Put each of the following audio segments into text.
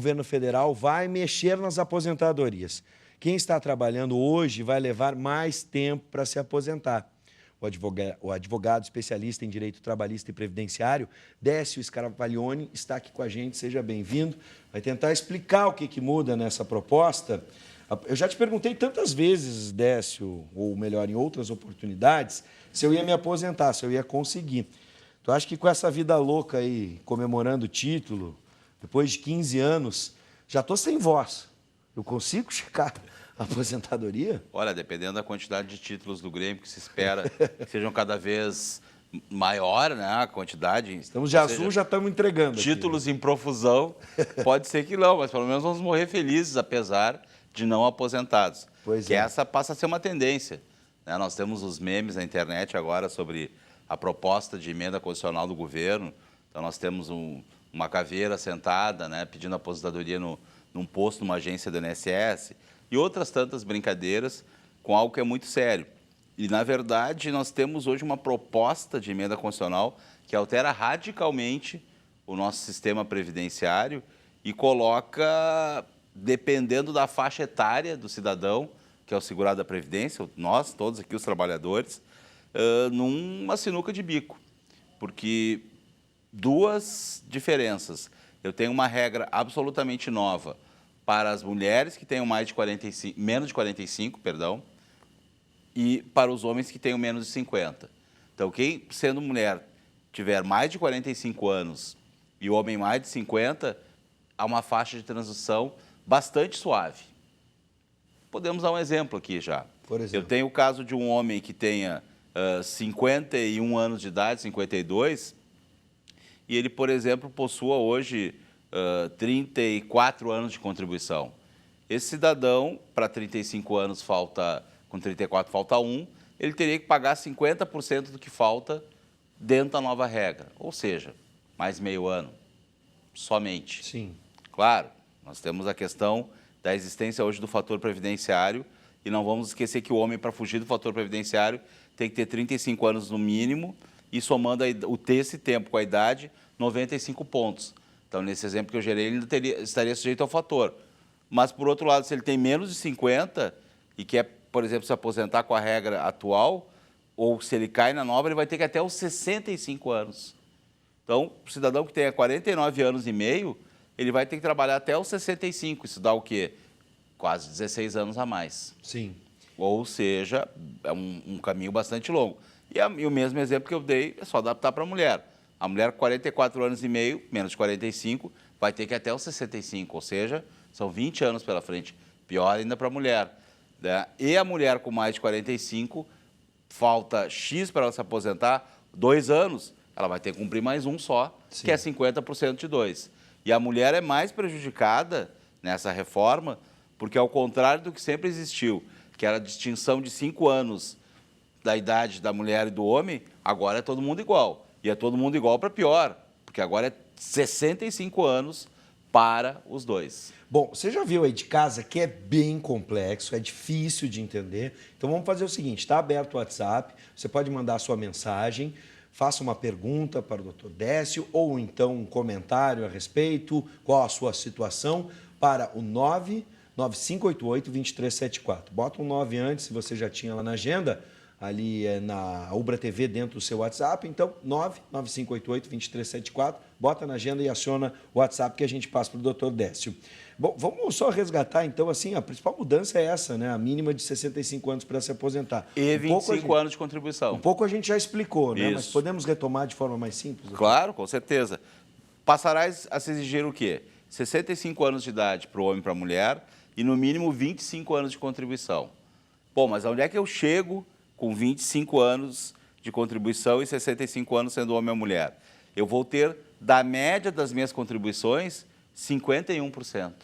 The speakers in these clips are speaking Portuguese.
governo federal vai mexer nas aposentadorias. Quem está trabalhando hoje vai levar mais tempo para se aposentar. O advogado especialista em direito trabalhista e previdenciário, Décio Scarpaglione, está aqui com a gente. Seja bem-vindo. Vai tentar explicar o que muda nessa proposta. Eu já te perguntei tantas vezes, Décio, ou melhor, em outras oportunidades, se eu ia me aposentar, se eu ia conseguir. Tu acha que com essa vida louca aí, comemorando o título, depois de 15 anos, já estou sem voz. Eu consigo chegar à aposentadoria? Olha, dependendo da quantidade de títulos do Grêmio, que se espera que sejam cada vez maior, né, a quantidade. Estamos de azul, já estamos entregando. Títulos aqui, né? Em profusão, pode ser que não, mas pelo menos vamos morrer felizes, apesar de não aposentados. Pois que é. Essa passa a ser uma tendência. Né? Nós temos os memes na internet agora sobre a proposta de emenda constitucional do governo. Então, nós temos uma caveira sentada, né, pedindo aposentadoria num posto, numa agência do INSS, e outras tantas brincadeiras com algo que é muito sério. E, na verdade, nós temos hoje uma proposta de emenda constitucional que altera radicalmente o nosso sistema previdenciário e coloca, dependendo da faixa etária do cidadão, que é o segurado da Previdência, nós, todos aqui, os trabalhadores, numa sinuca de bico. Porque duas diferenças. Eu tenho uma regra absolutamente nova para as mulheres que tenham menos de 45, perdão, e para os homens que tenham menos de 50. Então, quem, sendo mulher, tiver mais de 45 anos e homem mais de 50, há uma faixa de transição bastante suave. Podemos dar um exemplo aqui já. Por exemplo. Eu tenho o caso de um homem que tenha 51 anos de idade, 52, e ele, por exemplo, possua hoje 34 anos de contribuição. Esse cidadão, para 35 anos, com 34 falta 1, ele teria que pagar 50% do que falta dentro da nova regra, ou seja, mais meio ano, somente. Sim. Claro, nós temos a questão da existência hoje do fator previdenciário e não vamos esquecer que o homem, para fugir do fator previdenciário, tem que ter 35 anos no mínimo e somando esse tempo com a idade, 95 pontos. Então, nesse exemplo que eu gerei, ele estaria sujeito ao fator. Mas, por outro lado, se ele tem menos de 50 e quer, por exemplo, se aposentar com a regra atual, ou se ele cai na nova, ele vai ter que ir até os 65 anos. Então, o cidadão que tenha 49 anos e meio, ele vai ter que trabalhar até os 65. Isso dá o quê? Quase 16 anos a mais. Sim. Ou seja, é um caminho bastante longo. E o mesmo exemplo que eu dei é só adaptar para a mulher. A mulher com 44 anos e meio, menos de 45, vai ter que ir até os 65, ou seja, são 20 anos pela frente. Pior ainda para a mulher. Né? E a mulher com mais de 45, falta X para ela se aposentar, 2 anos, ela vai ter que cumprir mais um só, Sim. que é 50% de 2. E a mulher é mais prejudicada nessa reforma, porque ao contrário do que sempre existiu, que era a distinção de 5 anos da idade da mulher e do homem, agora é todo mundo igual. E é todo mundo igual para pior, porque agora é 65 anos para os dois. Bom, você já viu aí de casa que é bem complexo, é difícil de entender. Então vamos fazer o seguinte, está aberto o WhatsApp, você pode mandar a sua mensagem, faça uma pergunta para o Dr. Décio ou então um comentário a respeito, qual a sua situação, para o 99588-2374. Bota um 9 antes, se você já tinha lá na agenda, ali na Ubra TV dentro do seu WhatsApp, então 99588-2374, bota na agenda e aciona o WhatsApp que a gente passa para o Dr. Décio. Bom, vamos só resgatar então, assim, a principal mudança é essa, né? A mínima de 65 anos para se aposentar. E 25 anos de contribuição. Um pouco a gente já explicou, né? Isso. Mas podemos retomar de forma mais simples? Doutor? Claro, com certeza. Passará a se exigir o quê? 65 anos de idade para o homem e para a mulher e no mínimo 25 anos de contribuição. Bom, mas onde é que eu chego com 25 anos de contribuição e 65 anos sendo homem ou mulher? Eu vou ter, da média das minhas contribuições, 51%.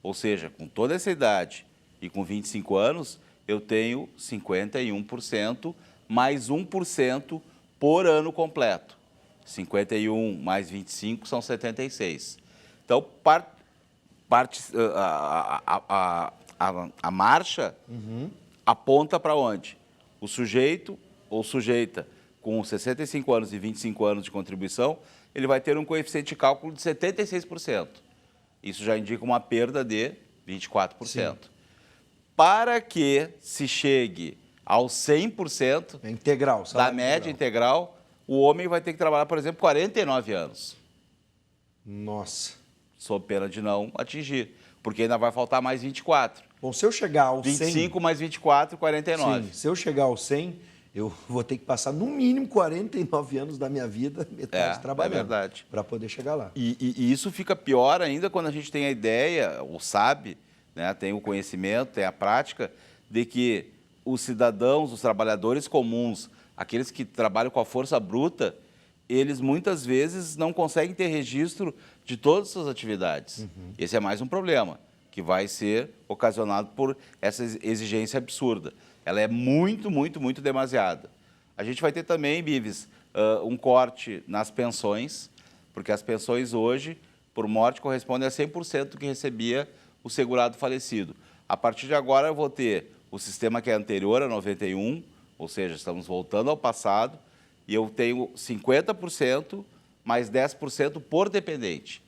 Ou seja, com toda essa idade e com 25 anos, eu tenho 51% mais 1% por ano completo. 51 mais 25 são 76. Então, a marcha aponta para onde? O sujeito ou sujeita com 65 anos e 25 anos de contribuição, ele vai ter um coeficiente de cálculo de 76%. Isso já indica uma perda de 24%. Sim. Para que se chegue aos 100% É integral, da salário média integral, o homem vai ter que trabalhar, por exemplo, 49 anos, Nossa. sob pena de não atingir, porque ainda vai faltar mais 24. Bom, se eu chegar ao 25 mais 24, 49. Sim, se eu chegar ao 100, eu vou ter que passar no mínimo 49 anos da minha vida, metade trabalhando. É verdade. Para poder chegar lá. E isso fica pior ainda quando a gente tem a ideia, ou sabe, né, tem o conhecimento, tem a prática, de que os cidadãos, os trabalhadores comuns, aqueles que trabalham com a força bruta, eles muitas vezes não conseguem ter registro de todas as suas atividades. Esse é mais um problema, que vai ser ocasionado por essa exigência absurda. Ela é muito, muito, muito demasiada. A gente vai ter também, Bives, um corte nas pensões, porque as pensões hoje, por morte, correspondem a 100% do que recebia o segurado falecido. A partir de agora, eu vou ter o sistema que é anterior a 91, ou seja, estamos voltando ao passado, e eu tenho 50% mais 10% por dependente.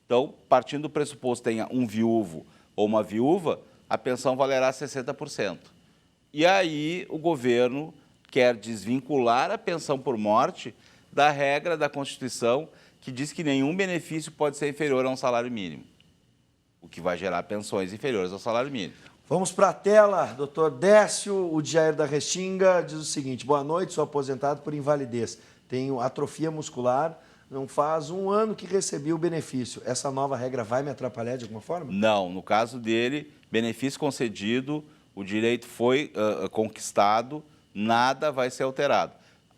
Então, partindo do pressuposto que tenha um viúvo ou uma viúva, a pensão valerá 60%. E aí o governo quer desvincular a pensão por morte da regra da Constituição que diz que nenhum benefício pode ser inferior a um salário mínimo, o que vai gerar pensões inferiores ao salário mínimo. Vamos para a tela, doutor Décio, o Jair da Restinga diz o seguinte: boa noite, sou aposentado por invalidez, tenho atrofia muscular, não faz um ano que recebi o benefício. Essa nova regra vai me atrapalhar de alguma forma? Não, no caso dele, benefício concedido, o direito foi conquistado, nada vai ser alterado.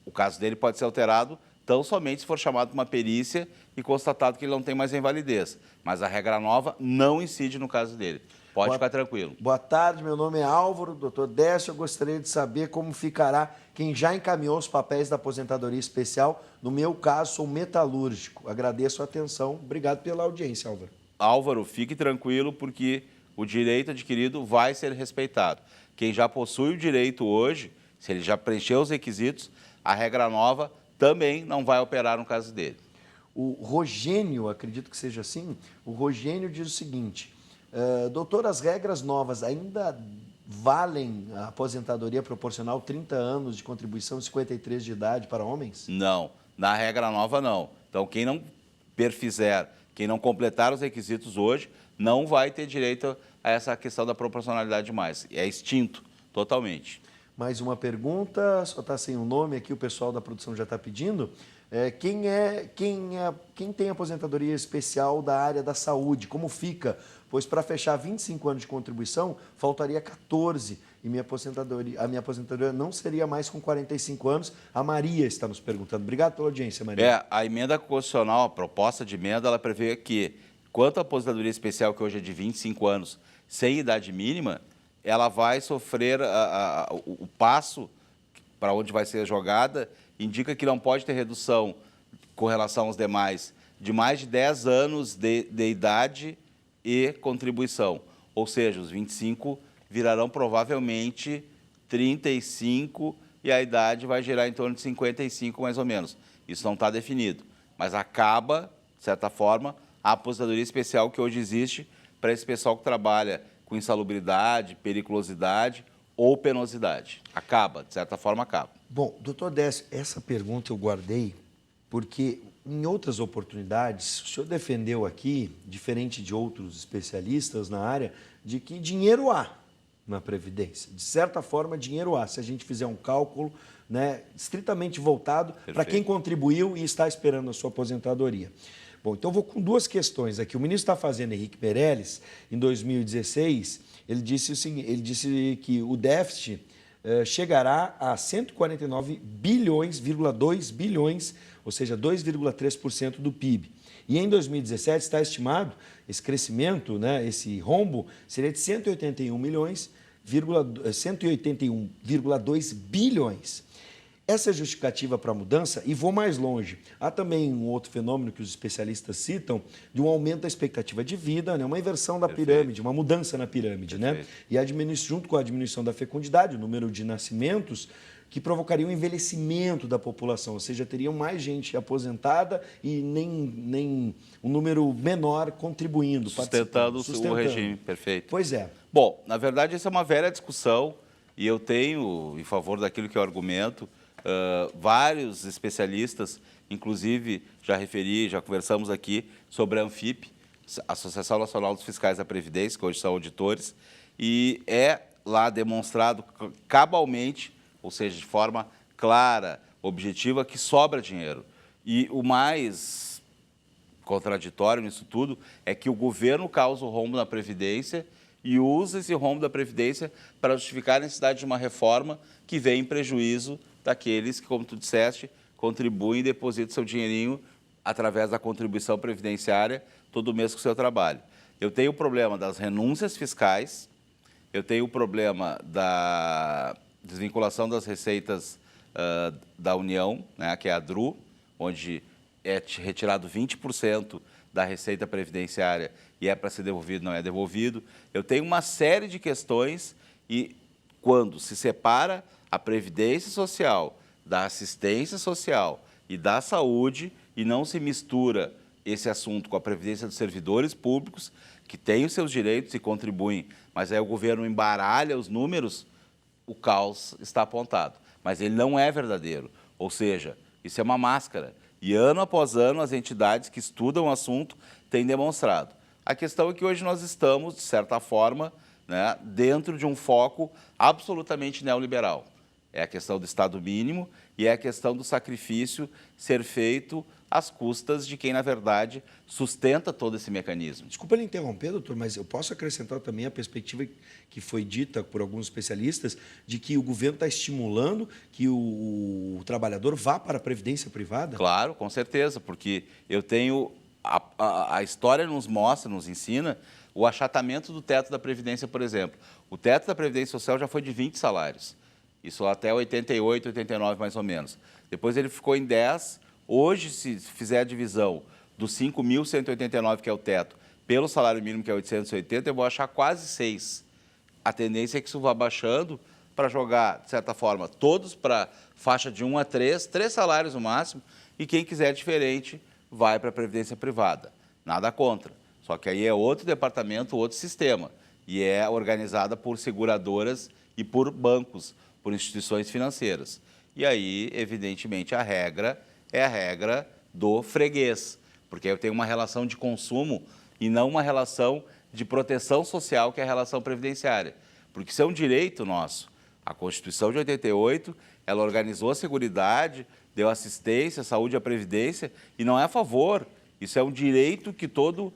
O caso dele pode ser alterado tão somente se for chamado para uma perícia e constatado que ele não tem mais a invalidez. Mas a regra nova não incide no caso dele. Pode ficar tranquilo. Boa tarde, meu nome é Álvaro, doutor Décio. Eu gostaria de saber como ficará quem já encaminhou os papéis da aposentadoria especial. No meu caso, sou metalúrgico. Agradeço a atenção. Obrigado pela audiência, Álvaro. Álvaro, fique tranquilo, porque o direito adquirido vai ser respeitado. Quem já possui o direito hoje, se ele já preencheu os requisitos, a regra nova também não vai operar no caso dele. O Rogênio, acredito que seja assim, o Rogênio diz o seguinte: doutor, as regras novas ainda valem a aposentadoria proporcional 30 anos de contribuição e 53 de idade para homens? Não, na regra nova não. Então, quem não perfizer, quem não completar os requisitos hoje, não vai ter direito a essa questão da proporcionalidade mais. É extinto totalmente. Mais uma pergunta, só está sem o nome aqui, o pessoal da produção já está pedindo. Quem tem aposentadoria especial da área da saúde, como fica? Pois para fechar 25 anos de contribuição, faltaria 14 e a minha aposentadoria não seria mais com 45 anos. A Maria está nos perguntando. Obrigado pela audiência, Maria. A emenda constitucional, a proposta de emenda, ela prevê que, quanto à aposentadoria especial, que hoje é de 25 anos, sem idade mínima, ela vai sofrer o passo para onde vai ser jogada, indica que não pode ter redução com relação aos demais de mais de 10 anos de idade e contribuição. Ou seja, os 25 virarão provavelmente 35 e a idade vai gerar em torno de 55 mais ou menos. Isso não está definido, mas acaba, de certa forma, a aposentadoria especial que hoje existe para esse pessoal que trabalha com insalubridade, periculosidade ou penosidade. Acaba, de certa forma, acaba. Bom, doutor Décio, essa pergunta eu guardei porque em outras oportunidades o senhor defendeu aqui, diferente de outros especialistas na área, de que dinheiro há na Previdência. De certa forma, dinheiro há, se a gente fizer um cálculo, né, estritamente voltado para quem contribuiu e está esperando a sua aposentadoria. Bom, então eu vou com duas questões aqui. O ministro da Fazenda, Henrique Meirelles, em 2016, ele disse que o déficit chegará a 149 bilhões, bilhões, ou seja, 2,3% do PIB. E em 2017 está estimado esse crescimento, né, esse rombo, seria de 181,2 bilhões. Essa é a justificativa para a mudança, e vou mais longe. Há também um outro fenômeno que os especialistas citam, de um aumento da expectativa de vida, né? Uma inversão da pirâmide, uma mudança na pirâmide. Né? E junto com a diminuição da fecundidade, o número de nascimentos, que provocaria um envelhecimento da população, ou seja, teriam mais gente aposentada e nem um número menor contribuindo, sustentando o regime, perfeito. Pois é. Bom, na verdade, essa é uma velha discussão e eu tenho, em favor daquilo que eu argumento, vários especialistas, inclusive já conversamos aqui sobre a ANFIP, Associação Nacional dos Fiscais da Previdência, que hoje são auditores, e é lá demonstrado cabalmente, ou seja, de forma clara, objetiva, que sobra dinheiro. E o mais contraditório nisso tudo é que o governo causa o rombo na Previdência e usa esse rombo da Previdência para justificar a necessidade de uma reforma que vem em prejuízo daqueles que, como tu disseste, contribuem e depositam seu dinheirinho através da contribuição previdenciária todo mês com o seu trabalho. Eu tenho o problema das renúncias fiscais, eu tenho o problema da desvinculação das receitas da União, né, que é a DRU, onde é retirado 20% da receita previdenciária e é para ser devolvido, não é devolvido. Eu tenho uma série de questões e quando se separa a Previdência Social da assistência social e da saúde e não se mistura esse assunto com a Previdência dos servidores públicos, que têm os seus direitos e contribuem, mas aí o governo embaralha os números, o caos está apontado. Mas ele não é verdadeiro, ou seja, isso é uma máscara. E ano após ano, as entidades que estudam o assunto têm demonstrado. A questão é que hoje nós estamos, de certa forma, né, dentro de um foco absolutamente neoliberal. É a questão do Estado mínimo e é a questão do sacrifício ser feito às custas de quem, na verdade, sustenta todo esse mecanismo. Desculpa lhe interromper, doutor, mas eu posso acrescentar também a perspectiva que foi dita por alguns especialistas de que o governo está estimulando que o trabalhador vá para a previdência privada? Claro, com certeza, porque eu tenho... A história nos mostra, nos ensina o achatamento do teto da Previdência, por exemplo. O teto da Previdência Social já foi de 20 salários. Isso até 88, 89, mais ou menos. Depois ele ficou em 10. Hoje, se fizer a divisão dos 5.189, que é o teto, pelo salário mínimo, que é 880, eu vou achar quase 6. A tendência é que isso vá baixando para jogar, de certa forma, todos para faixa de 1 a 3, 3 salários no máximo, e quem quiser diferente vai para a Previdência Privada. Nada contra. Só que aí é outro departamento, outro sistema, e é organizada por seguradoras e por bancos, por instituições financeiras. E aí, evidentemente, a regra é a regra do freguês, porque aí eu tenho uma relação de consumo e não uma relação de proteção social, que é a relação previdenciária. Porque isso é um direito nosso. A Constituição de 88, ela organizou a Seguridade, deu assistência, saúde à previdência, e não é a favor. Isso é um direito que todo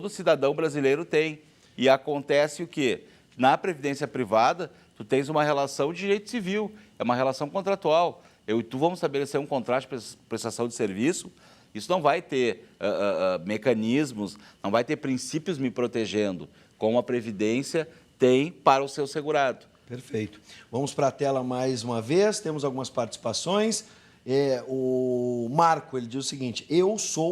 cidadão brasileiro tem. E acontece o quê? Na previdência privada, tu tens uma relação de direito civil, é uma relação contratual. Eu e tu vamos estabelecer um contrato de prestação de serviço, isso não vai ter mecanismos, não vai ter princípios me protegendo, como a Previdência tem para o seu segurado. Perfeito. Vamos para a tela mais uma vez, temos algumas participações. O Marco, ele diz o seguinte,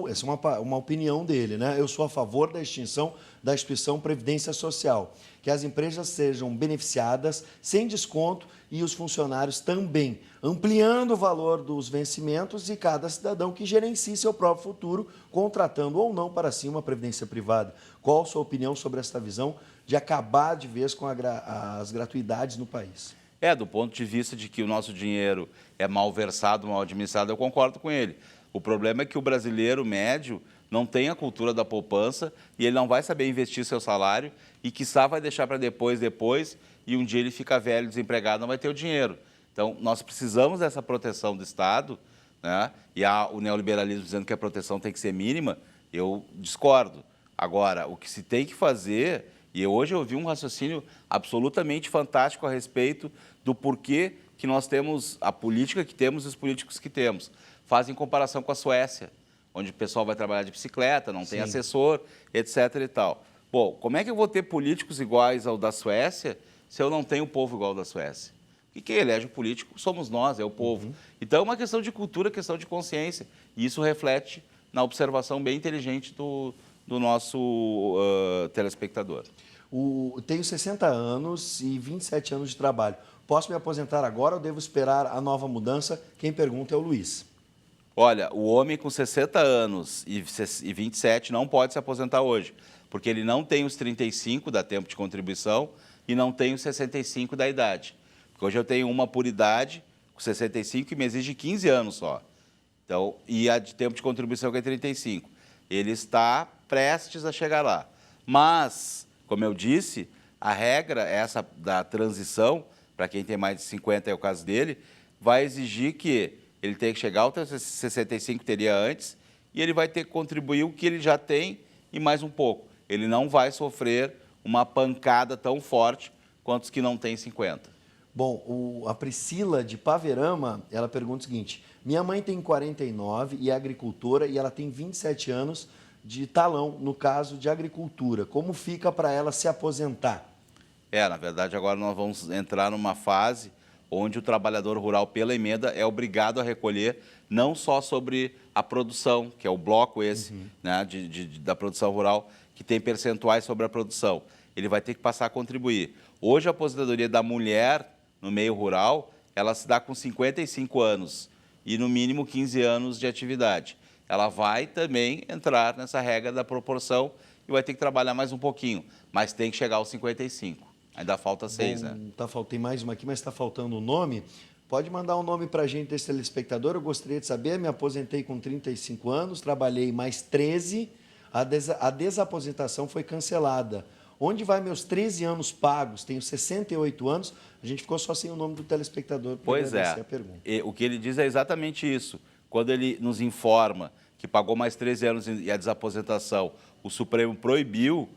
essa é uma opinião dele, né? Eu sou a favor da extinção da instituição Previdência Social, que as empresas sejam beneficiadas sem desconto e os funcionários também, ampliando o valor dos vencimentos e cada cidadão que gerencie seu próprio futuro, contratando ou não para si uma previdência privada. Qual a sua opinião sobre essa visão de acabar de vez com as gratuidades no país? Do ponto de vista de que o nosso dinheiro é mal versado, mal administrado, eu concordo com ele. O problema é que o brasileiro médio não tem a cultura da poupança e ele não vai saber investir seu salário e, quiçá, vai deixar para depois, e um dia ele fica velho, desempregado, não vai ter o dinheiro. Então, nós precisamos dessa proteção do Estado, né? E há o neoliberalismo dizendo que a proteção tem que ser mínima, eu discordo. Agora, o que se tem que fazer, e hoje eu ouvi um raciocínio absolutamente fantástico a respeito do porquê que nós temos a política que temos e os políticos que temos. Fazem comparação com a Suécia, onde o pessoal vai trabalhar de bicicleta, não tem assessor, etc. e tal. Bom, como é que eu vou ter políticos iguais ao da Suécia se eu não tenho o povo igual ao da Suécia? E quem elege o político somos nós, é o povo. Então é uma questão de cultura, questão de consciência. E isso reflete na observação bem inteligente do nosso telespectador. Tenho 60 anos e 27 anos de trabalho. Posso me aposentar agora ou devo esperar a nova mudança? Quem pergunta é o Luiz. Olha, o homem com 60 anos e 27 não pode se aposentar hoje, porque ele não tem os 35 da tempo de contribuição e não tem os 65 da idade. Porque hoje eu tenho uma por idade, com 65, e me exige 15 anos só. Então, e a de tempo de contribuição que é 35. Ele está prestes a chegar lá. Mas, como eu disse, a regra essa da transição, para quem tem mais de 50, é o caso dele, vai exigir que ele tenha que chegar aos 65 que teria antes, e ele vai ter que contribuir o que ele já tem e mais um pouco. Ele não vai sofrer uma pancada tão forte quanto os que não têm 50. Bom, a Priscila de Paverama, ela pergunta o seguinte: minha mãe tem 49 e é agricultora e ela tem 27 anos de talão, no caso de agricultura. Como fica para ela se aposentar? Na verdade, agora nós vamos entrar numa fase onde o trabalhador rural, pela emenda, é obrigado a recolher não só sobre a produção, que é o bloco esse, né, da produção rural, que tem percentuais sobre a produção. Ele vai ter que passar a contribuir. Hoje, a aposentadoria da mulher no meio rural, ela se dá com 55 anos e, no mínimo, 15 anos de atividade. Ela vai também entrar nessa regra da proporção e vai ter que trabalhar mais um pouquinho, mas tem que chegar aos 55. Ainda falta 6, né? Tem mais uma aqui, mas está faltando o nome. Pode mandar um nome para a gente desse telespectador. Eu gostaria de saber, me aposentei com 35 anos, trabalhei mais 13, a desaposentação foi cancelada. Onde vai meus 13 anos pagos? Tenho 68 anos. A gente ficou só sem o nome do telespectador para agradecer a pergunta. E o que ele diz é exatamente isso. Quando ele nos informa que pagou mais 13 anos e a desaposentação, o Supremo proibiu,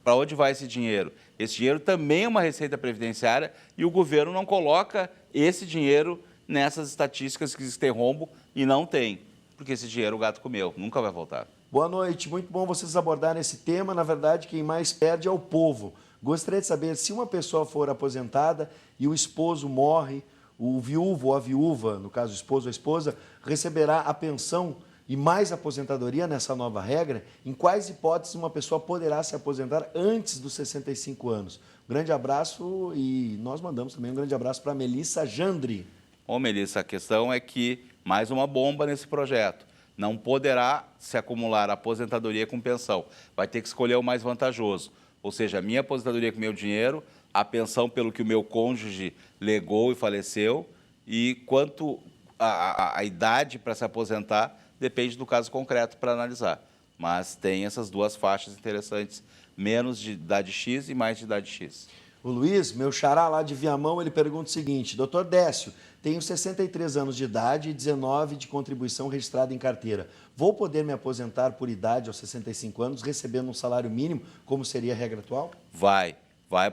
para onde vai esse dinheiro? Esse dinheiro também é uma receita previdenciária e o governo não coloca esse dinheiro nessas estatísticas que existem rombo e não tem, porque esse dinheiro o gato comeu, nunca vai voltar. Boa noite, muito bom vocês abordarem esse tema. Na verdade, quem mais perde é o povo. Gostaria de saber se uma pessoa for aposentada e o esposo morre, o viúvo ou a viúva, no caso o esposo ou a esposa, receberá a pensão e mais aposentadoria nessa nova regra? Em quais hipóteses uma pessoa poderá se aposentar antes dos 65 anos? Um grande abraço e nós mandamos também um grande abraço para a Melissa Jandri. Ô, Melissa, a questão é que, mais uma bomba nesse projeto, não poderá se acumular aposentadoria com pensão. Vai ter que escolher o mais vantajoso. Ou seja, a minha aposentadoria com meu dinheiro, a pensão pelo que o meu cônjuge legou e faleceu, e quanto a idade para se aposentar depende do caso concreto para analisar. Mas tem essas duas faixas interessantes, menos de idade X e mais de idade X. O Luiz, meu xará lá de Viamão, ele pergunta o seguinte: doutor Décio, tenho 63 anos de idade e 19 de contribuição registrada em carteira. Vou poder me aposentar por idade aos 65 anos, recebendo um salário mínimo, como seria a regra atual? Vai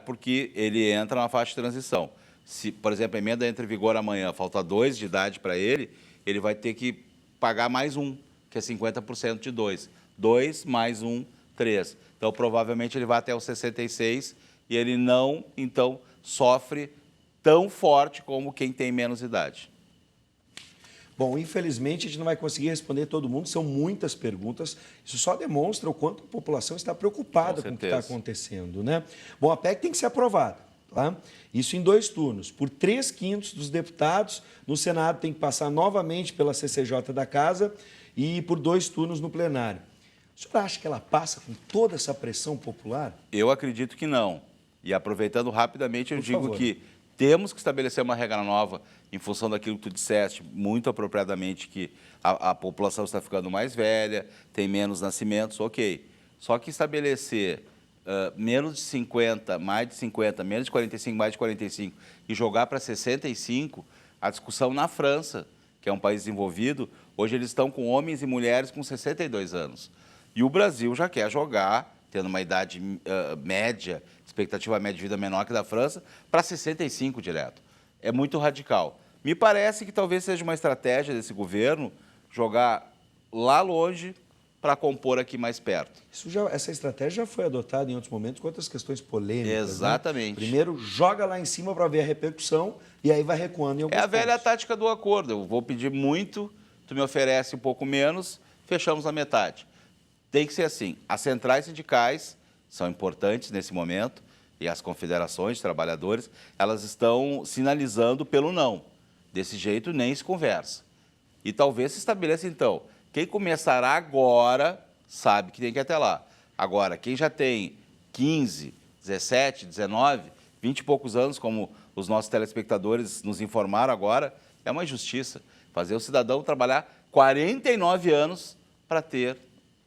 porque ele entra na faixa de transição. Se, por exemplo, a emenda entra em vigor amanhã, falta 2 de idade para ele, ele vai ter que pagar mais um, que é 50% de 2. 2 mais 1, 3. Então, provavelmente, ele vai até os 66 e ele não, então, sofre tão forte como quem tem menos idade. Bom, infelizmente, a gente não vai conseguir responder todo mundo, são muitas perguntas. Isso só demonstra o quanto a população está preocupada com o que está acontecendo, né? Bom, a PEC tem que ser aprovada, tá? Isso em 2 turnos. Por 3/5 dos deputados, no Senado tem que passar novamente pela CCJ da Casa e por 2 turnos no plenário. O senhor acha que ela passa com toda essa pressão popular? Eu acredito que não. E aproveitando rapidamente, eu digo que temos que estabelecer uma regra nova em função daquilo que tu disseste, muito apropriadamente, que a população está ficando mais velha, tem menos nascimentos, ok. Só que estabelecer menos de 50, mais de 50, menos de 45, mais de 45 e jogar para 65, a discussão na França, que é um país desenvolvido, hoje eles estão com homens e mulheres com 62 anos. E o Brasil já quer jogar, tendo uma idade média, expectativa média de vida menor que a da França, para 65 direto. É muito radical. Me parece que talvez seja uma estratégia desse governo jogar lá longe para compor aqui mais perto. Essa estratégia já foi adotada em outros momentos com outras questões polêmicas. Exatamente. Né? Primeiro, joga lá em cima para ver a repercussão e aí vai recuando em alguns É a velha pontos. tática do acordo. Eu vou pedir muito, tu me oferece um pouco menos, fechamos na metade. Tem que ser assim. As centrais sindicais são importantes nesse momento e as confederações de trabalhadores, elas estão sinalizando pelo não. Desse jeito nem se conversa. E talvez se estabeleça, então, quem começará agora sabe que tem que ir até lá. Agora, quem já tem 15, 17, 19, 20 e poucos anos, como os nossos telespectadores nos informaram agora, é uma injustiça fazer o cidadão trabalhar 49 anos para ter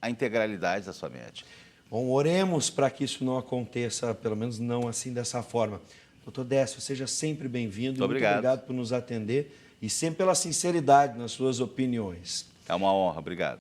a integralidade da sua média. Bom, oremos para que isso não aconteça, pelo menos não assim dessa forma. Doutor Décio, seja sempre bem-vindo. Muito obrigado por nos atender e sempre pela sinceridade nas suas opiniões. É uma honra, obrigado.